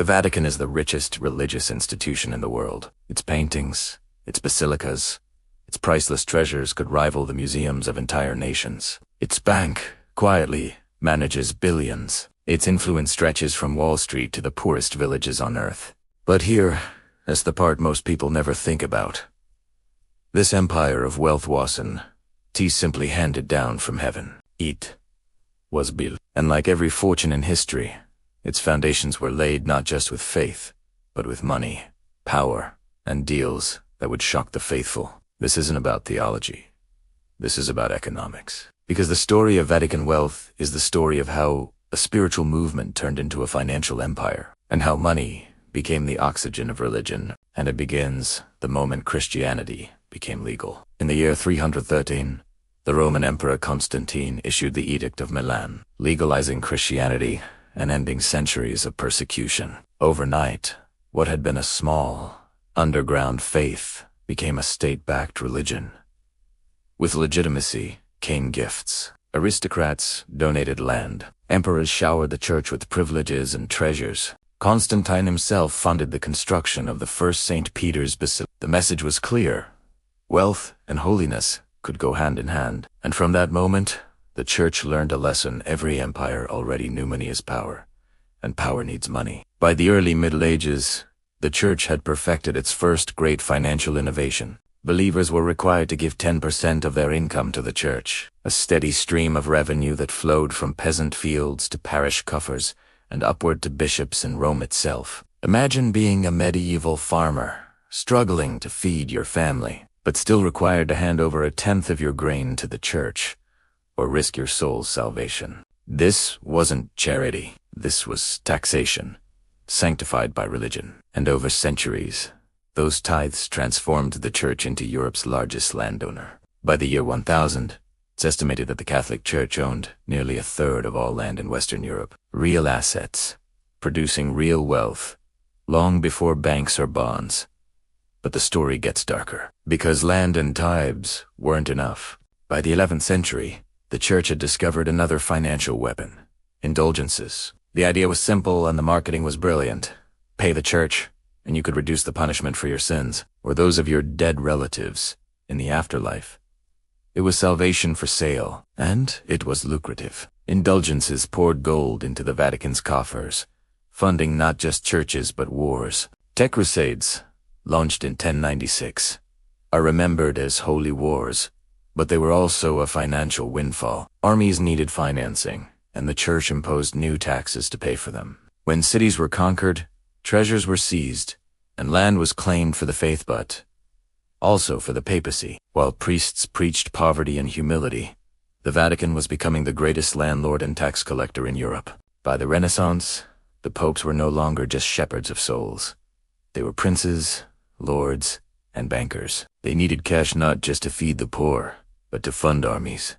The Vatican is the richest religious institution in the world. Its paintings, its basilicas, its priceless treasures could rival the museums of entire nations. Its bank, quietly, manages billions. Its influence stretches from Wall Street to the poorest villages on Earth. But here, that's the part most people never think about. This empire of wealth wasn't simply handed down from heaven. It was built. And like every fortune in history, its foundations were laid not just with faith, but with money, power, and deals that would shock the faithful. This isn't about theology. This is about economics. Because the story of Vatican wealth is the story of how a spiritual movement turned into a financial empire, and how money became the oxygen of religion, and it begins the moment Christianity became legal. In the year 313, the Roman Emperor Constantine issued the Edict of Milan, legalizing Christianity and ending centuries of persecution. Overnight, what had been a small, underground faith became a state-backed religion. With legitimacy came gifts. Aristocrats donated land. Emperors showered the church with privileges and treasures. Constantine himself funded the construction of the first St. Peter's Basilica. The message was clear. Wealth and holiness could go hand in hand. And from that moment, the church learned a lesson every empire already knew: money is power, and power needs money. By the early Middle Ages, the church had perfected its first great financial innovation. Believers were required to give 10% of their income to the church, a steady stream of revenue that flowed from peasant fields to parish coffers and upward to bishops in Rome itself. Imagine being a medieval farmer, struggling to feed your family, but still required to hand over 1/10 of your grain to the church, or risk your soul's salvation. This wasn't charity. This was taxation, sanctified by religion. And over centuries, those tithes transformed the church into Europe's largest landowner. By the year 1000, it's estimated that the Catholic Church owned nearly 1/3 of all land in Western Europe. Real assets, producing real wealth, long before banks or bonds. But the story gets darker, because land and tithes weren't enough. By the 11th century, the church had discovered another financial weapon: indulgences. The idea was simple and the marketing was brilliant. Pay the church, and you could reduce the punishment for your sins, or those of your dead relatives, in the afterlife. It was salvation for sale, and it was lucrative. Indulgences poured gold into the Vatican's coffers, funding not just churches but wars. Tech crusades, launched in 1096, are remembered as holy wars, but they were also a financial windfall. Armies needed financing, and the church imposed new taxes to pay for them. When cities were conquered, treasures were seized, and land was claimed for the faith, but also for the papacy. While priests preached poverty and humility, the Vatican was becoming the greatest landlord and tax collector in Europe. By the Renaissance, the popes were no longer just shepherds of souls. They were princes, lords, and bankers. They needed cash not just to feed the poor, but to fund armies,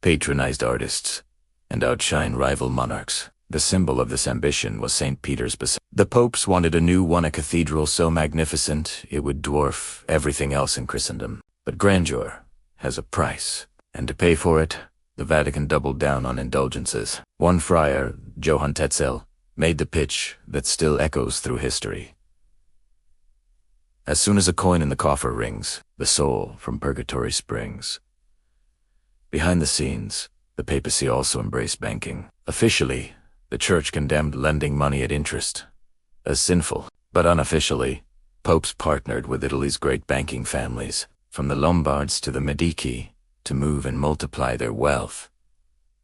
patronized artists, and outshine rival monarchs. The symbol of this ambition was St. Peter's Basilica. The popes wanted a new one, a cathedral so magnificent it would dwarf everything else in Christendom. But grandeur has a price, and to pay for it, the Vatican doubled down on indulgences. One friar, Johann Tetzel, made the pitch that still echoes through history. As soon as a coin in the coffer rings, the soul from purgatory springs. Behind the scenes, the papacy also embraced banking. Officially, the church condemned lending money at interest as sinful, but unofficially, popes partnered with Italy's great banking families, from the Lombards to the Medici, to move and multiply their wealth.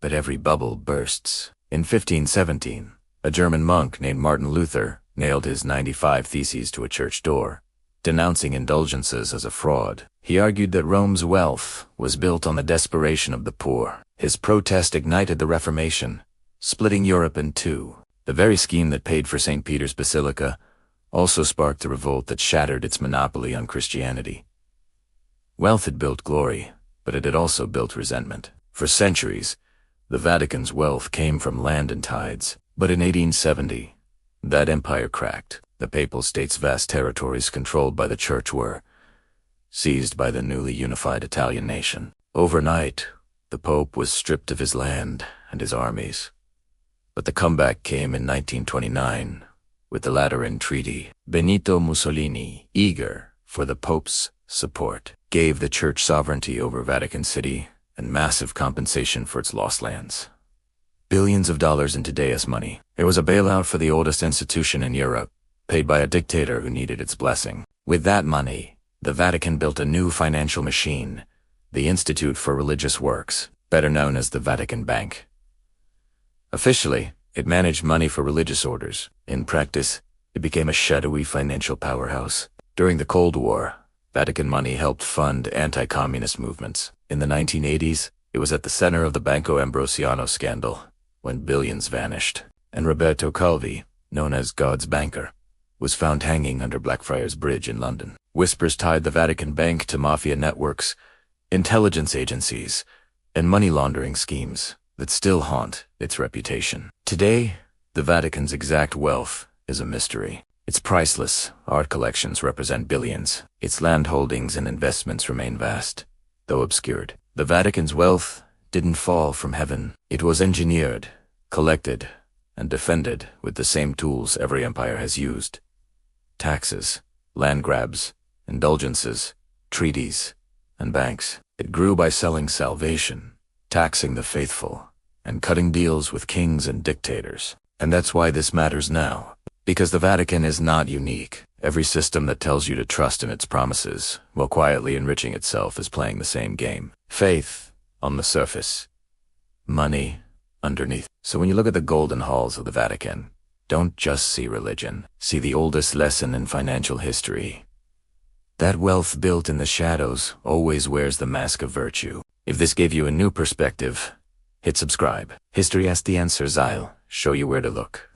But every bubble bursts. In 1517, a German monk named Martin Luther nailed his 95 Theses to a church door, denouncing indulgences as a fraud. He argued that Rome's wealth was built on the desperation of the poor. His protest ignited the Reformation, splitting Europe in two. The very scheme that paid for St. Peter's Basilica also sparked a revolt that shattered its monopoly on Christianity. Wealth had built glory, but it had also built resentment. For centuries, the Vatican's wealth came from land and tithes. But in 1870, that empire cracked. The Papal States' vast territories controlled by the Church were seized by the newly unified Italian nation. Overnight, the Pope was stripped of his land and his armies. But the comeback came in 1929, with the Lateran Treaty. Benito Mussolini, eager for the Pope's support, gave the Church sovereignty over Vatican City and massive compensation for its lost lands. Billions of dollars in today's money. It was a bailout for the oldest institution in Europe, paid by a dictator who needed its blessing. With that money, the Vatican built a new financial machine, the Institute for Religious Works, better known as the Vatican Bank. Officially, it managed money for religious orders. In practice, it became a shadowy financial powerhouse. During the Cold War, Vatican money helped fund anti-communist movements. In the 1980s, it was at the center of the Banco Ambrosiano scandal, when billions vanished, and Roberto Calvi, known as God's banker, was found hanging under Blackfriars Bridge in London. Whispers tied the Vatican Bank to mafia networks, intelligence agencies, and money laundering schemes that still haunt its reputation. Today, the Vatican's exact wealth is a mystery. Its priceless art collections represent billions. Its land holdings and investments remain vast, though obscured. The Vatican's wealth didn't fall from heaven. It was engineered, collected, and defended with the same tools every empire has used: taxes, land grabs, indulgences, treaties, and banks. It grew by selling salvation, taxing the faithful, and cutting deals with kings and dictators. And that's why this matters now. Because the Vatican is not unique. Every system that tells you to trust in its promises, while quietly enriching itself, is playing the same game. Faith on the surface, money underneath. So when you look at the golden halls of the Vatican, don't just see religion. See the oldest lesson in financial history. That wealth built in the shadows always wears the mask of virtue. If this gave you a new perspective, hit subscribe. History has the answers. I'll show you where to look.